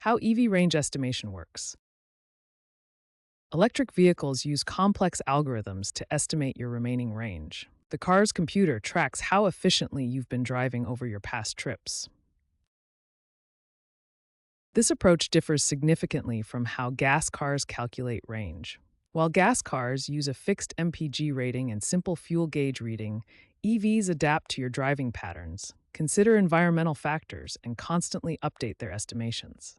How EV range estimation works. Electric vehicles use complex algorithms to estimate your remaining range. The car's computer tracks how efficiently you've been driving over your past trips. This approach differs significantly from how gas cars calculate range. While gas cars use a fixed MPG rating and simple fuel gauge reading, EVs adapt to your driving patterns, consider environmental factors, and constantly update their estimations.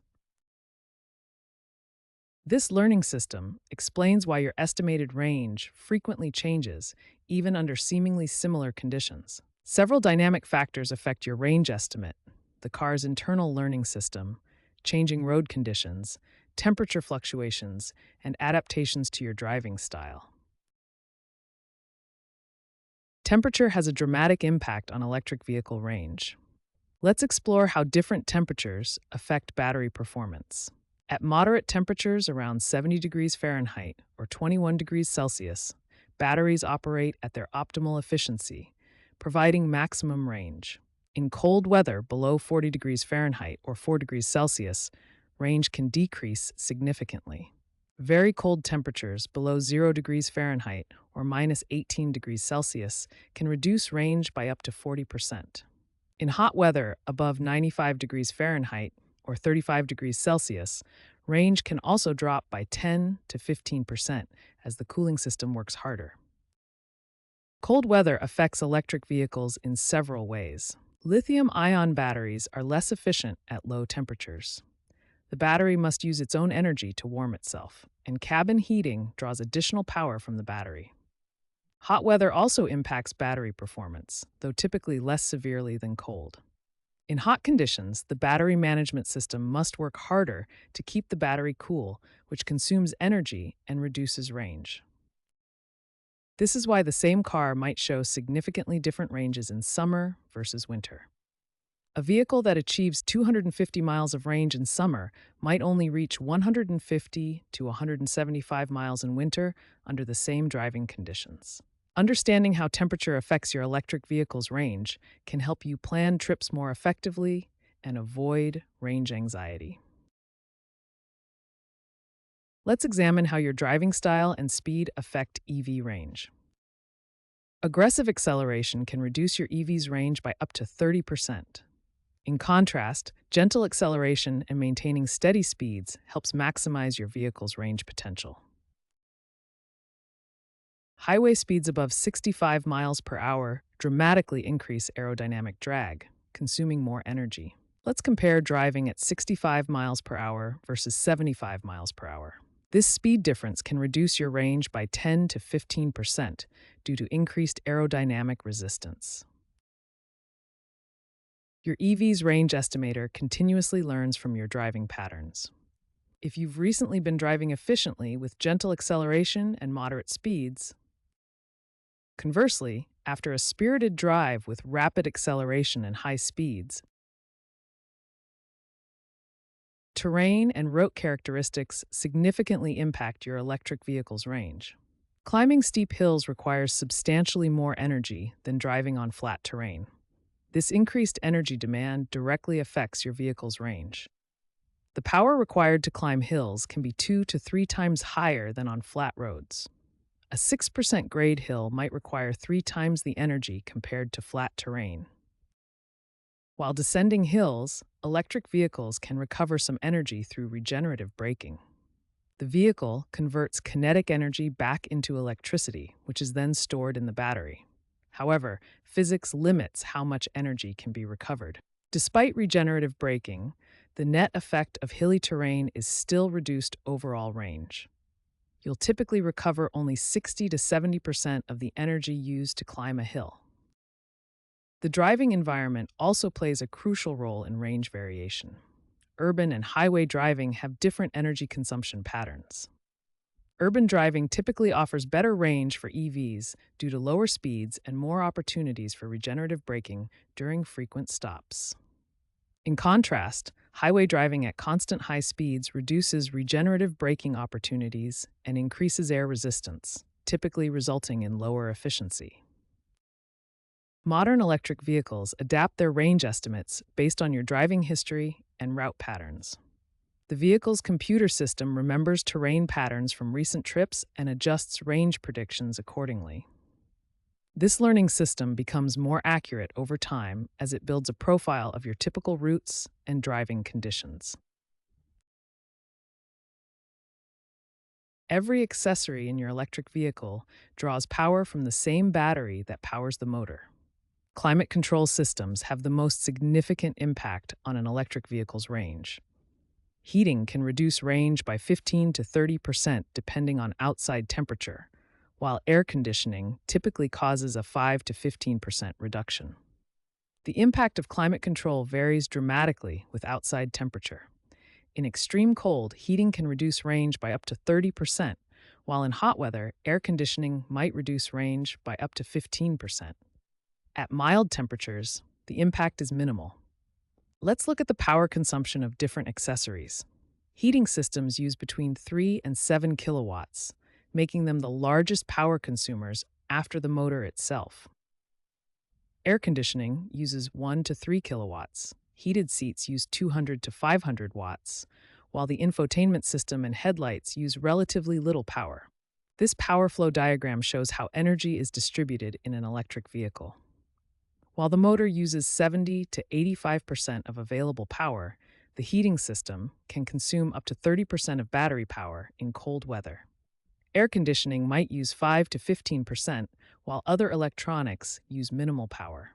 This learning system explains why your estimated range frequently changes, even under seemingly similar conditions. Several dynamic factors affect your range estimate: the car's internal learning system, changing road conditions, temperature fluctuations, and adaptations to your driving style. Temperature has a dramatic impact on electric vehicle range. Let's explore how different temperatures affect battery performance. At moderate temperatures around 70 degrees Fahrenheit or 21 degrees Celsius, batteries operate at their optimal efficiency, providing maximum range. In cold weather below 40 degrees Fahrenheit or 4 degrees Celsius, range can decrease significantly. Very cold temperatures below 0 degrees Fahrenheit or minus 18 degrees Celsius can reduce range by up to 40%. In hot weather above 95 degrees Fahrenheit or 35 degrees Celsius, range can also drop by 10 to 15% as the cooling system works harder. Cold weather affects electric vehicles in several ways. Lithium-ion batteries are less efficient at low temperatures. The battery must use its own energy to warm itself, and cabin heating draws additional power from the battery. Hot weather also impacts battery performance, though typically less severely than cold. In hot conditions, the battery management system must work harder to keep the battery cool, which consumes energy and reduces range. This is why the same car might show significantly different ranges in summer versus winter. A vehicle that achieves 250 miles of range in summer might only reach 150 to 175 miles in winter under the same driving conditions. Understanding how temperature affects your electric vehicle's range can help you plan trips more effectively and avoid range anxiety. Let's examine how your driving style and speed affect EV range. Aggressive acceleration can reduce your EV's range by up to 30%. In contrast, gentle acceleration and maintaining steady speeds helps maximize your vehicle's range potential. Highway speeds above 65 miles per hour dramatically increase aerodynamic drag, consuming more energy. Let's compare driving at 65 miles per hour versus 75 miles per hour. This speed difference can reduce your range by 10 to 15% due to increased aerodynamic resistance. Your EV's range estimator continuously learns from your driving patterns. If you've recently been driving efficiently with gentle acceleration and moderate speeds, conversely, after a spirited drive with rapid acceleration and high speeds, terrain and route characteristics significantly impact your electric vehicle's range. Climbing steep hills requires substantially more energy than driving on flat terrain. This increased energy demand directly affects your vehicle's range. The power required to climb hills can be 2 to 3 times higher than on flat roads. A 6% grade hill might require 3 times the energy compared to flat terrain. While descending hills, electric vehicles can recover some energy through regenerative braking. The vehicle converts kinetic energy back into electricity, which is then stored in the battery. However, physics limits how much energy can be recovered. Despite regenerative braking, the net effect of hilly terrain is still reduced overall range. You'll typically recover only 60 to 70% of the energy used to climb a hill. The driving environment also plays a crucial role in range variation. Urban and highway driving have different energy consumption patterns. Urban driving typically offers better range for EVs due to lower speeds and more opportunities for regenerative braking during frequent stops. In contrast, highway driving at constant high speeds reduces regenerative braking opportunities and increases air resistance, typically resulting in lower efficiency. Modern electric vehicles adapt their range estimates based on your driving history and route patterns. The vehicle's computer system remembers terrain patterns from recent trips and adjusts range predictions accordingly. This learning system becomes more accurate over time as it builds a profile of your typical routes and driving conditions. Every accessory in your electric vehicle draws power from the same battery that powers the motor. Climate control systems have the most significant impact on an electric vehicle's range. Heating can reduce range by 15 to 30% depending on outside temperature, while air conditioning typically causes a 5 to 15% reduction. The impact of climate control varies dramatically with outside temperature. In extreme cold, heating can reduce range by up to 30%, while in hot weather, air conditioning might reduce range by up to 15%. At mild temperatures, the impact is minimal. Let's look at the power consumption of different accessories. Heating systems use between 3 and 7 kilowatts, making them the largest power consumers after the motor itself. Air conditioning uses 1 to 3 kilowatts. Heated seats use 200 to 500 watts, while the infotainment system and headlights use relatively little power. This power flow diagram shows how energy is distributed in an electric vehicle. While the motor uses 70 to 85% of available power, the heating system can consume up to 30% of battery power in cold weather. Air conditioning might use 5 to 15%, while other electronics use minimal power.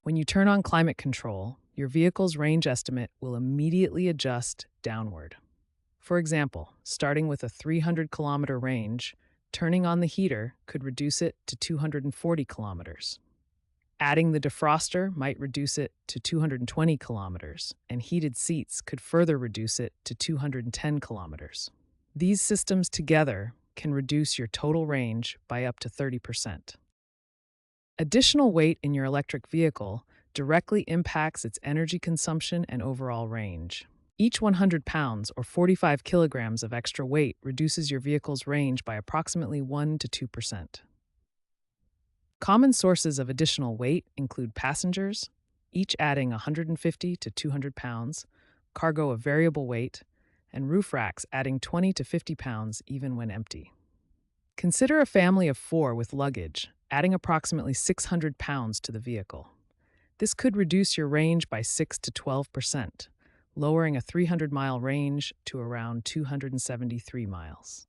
When you turn on climate control, your vehicle's range estimate will immediately adjust downward. For example, starting with a 300-kilometer range, turning on the heater could reduce it to 240 kilometers. Adding the defroster might reduce it to 220 kilometers, and heated seats could further reduce it to 210 kilometers. These systems together can reduce your total range by up to 30%. Additional weight in your electric vehicle directly impacts its energy consumption and overall range. Each 100 pounds or 45 kilograms of extra weight reduces your vehicle's range by approximately 1 to 2%. Common sources of additional weight include passengers, each adding 150 to 200 pounds, cargo of variable weight, and roof racks adding 20 to 50 pounds even when empty. Consider a family of 4 with luggage, adding approximately 600 pounds to the vehicle. This could reduce your range by 6 to 12%, lowering a 300-mile range to around 273 miles.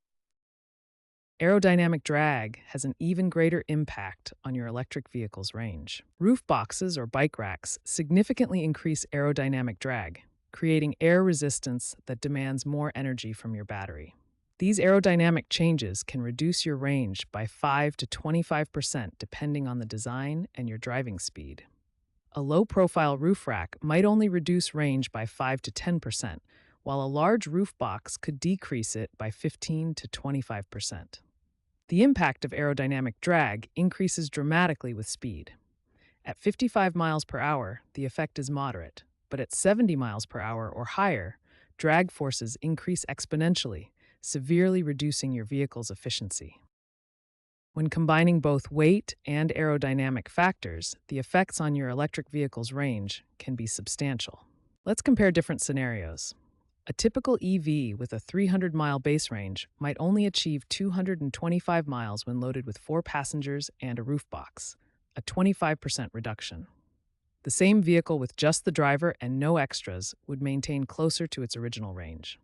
Aerodynamic drag has an even greater impact on your electric vehicle's range. Roof boxes or bike racks significantly increase aerodynamic drag, creating air resistance that demands more energy from your battery. These aerodynamic changes can reduce your range by 5 to 25% depending on the design and your driving speed. A low-profile roof rack might only reduce range by 5 to 10%, while a large roof box could decrease it by 15 to 25%. The impact of aerodynamic drag increases dramatically with speed. At 55 miles per hour, the effect is moderate, but at 70 miles per hour or higher, drag forces increase exponentially, severely reducing your vehicle's efficiency. When combining both weight and aerodynamic factors, the effects on your electric vehicle's range can be substantial. Let's compare different scenarios. A typical EV with a 300-mile base range might only achieve 225 miles when loaded with 4 passengers and a roof box, a 25% reduction. The same vehicle with just the driver and no extras would maintain closer to its original range.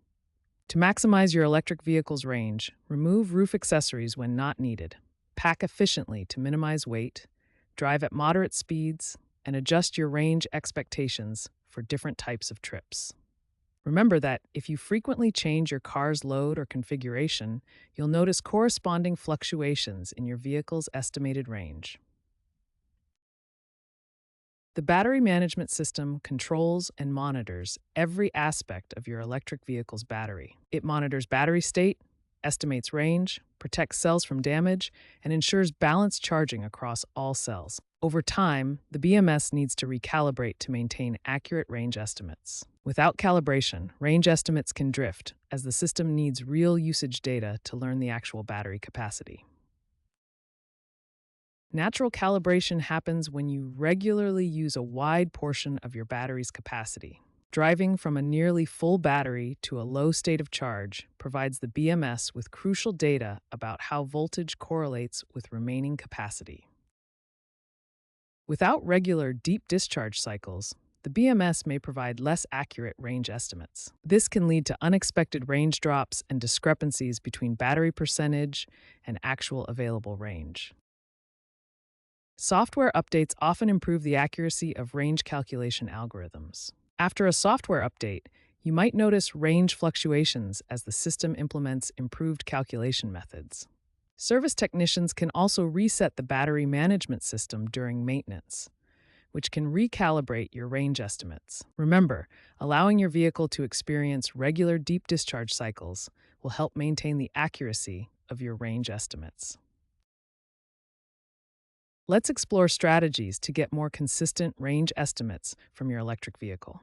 To maximize your electric vehicle's range, remove roof accessories when not needed, pack efficiently to minimize weight, drive at moderate speeds, and adjust your range expectations for different types of trips. Remember that if you frequently change your car's load or configuration, you'll notice corresponding fluctuations in your vehicle's estimated range. The battery management system controls and monitors every aspect of your electric vehicle's battery. It monitors battery state, estimates range, protects cells from damage, and ensures balanced charging across all cells. Over time, the BMS needs to recalibrate to maintain accurate range estimates. Without calibration, range estimates can drift, as the system needs real usage data to learn the actual battery capacity. Natural calibration happens when you regularly use a wide portion of your battery's capacity. Driving from a nearly full battery to a low state of charge provides the BMS with crucial data about how voltage correlates with remaining capacity. Without regular deep discharge cycles, the BMS may provide less accurate range estimates. This can lead to unexpected range drops and discrepancies between battery percentage and actual available range. Software updates often improve the accuracy of range calculation algorithms. After a software update, you might notice range fluctuations as the system implements improved calculation methods. Service technicians can also reset the battery management system during maintenance, which can recalibrate your range estimates. Remember, allowing your vehicle to experience regular deep discharge cycles will help maintain the accuracy of your range estimates. Let's explore strategies to get more consistent range estimates from your electric vehicle.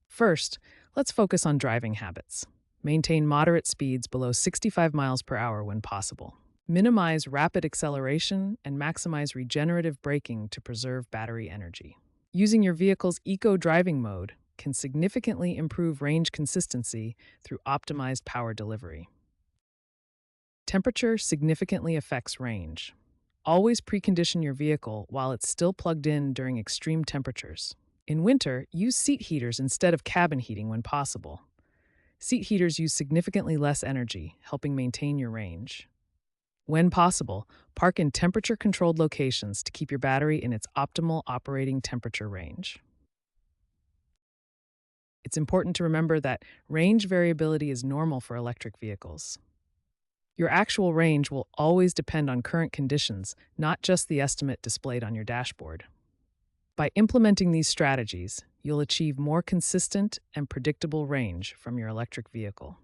First, let's focus on driving habits. Maintain moderate speeds below 65 miles per hour when possible. Minimize rapid acceleration and maximize regenerative braking to preserve battery energy. Using your vehicle's eco-driving mode can significantly improve range consistency through optimized power delivery. Temperature significantly affects range. Always precondition your vehicle while it's still plugged in during extreme temperatures. In winter, use seat heaters instead of cabin heating when possible. Seat heaters use significantly less energy, helping maintain your range. When possible, park in temperature-controlled locations to keep your battery in its optimal operating temperature range. It's important to remember that range variability is normal for electric vehicles. Your actual range will always depend on current conditions, not just the estimate displayed on your dashboard. By implementing these strategies, you'll achieve more consistent and predictable range from your electric vehicle.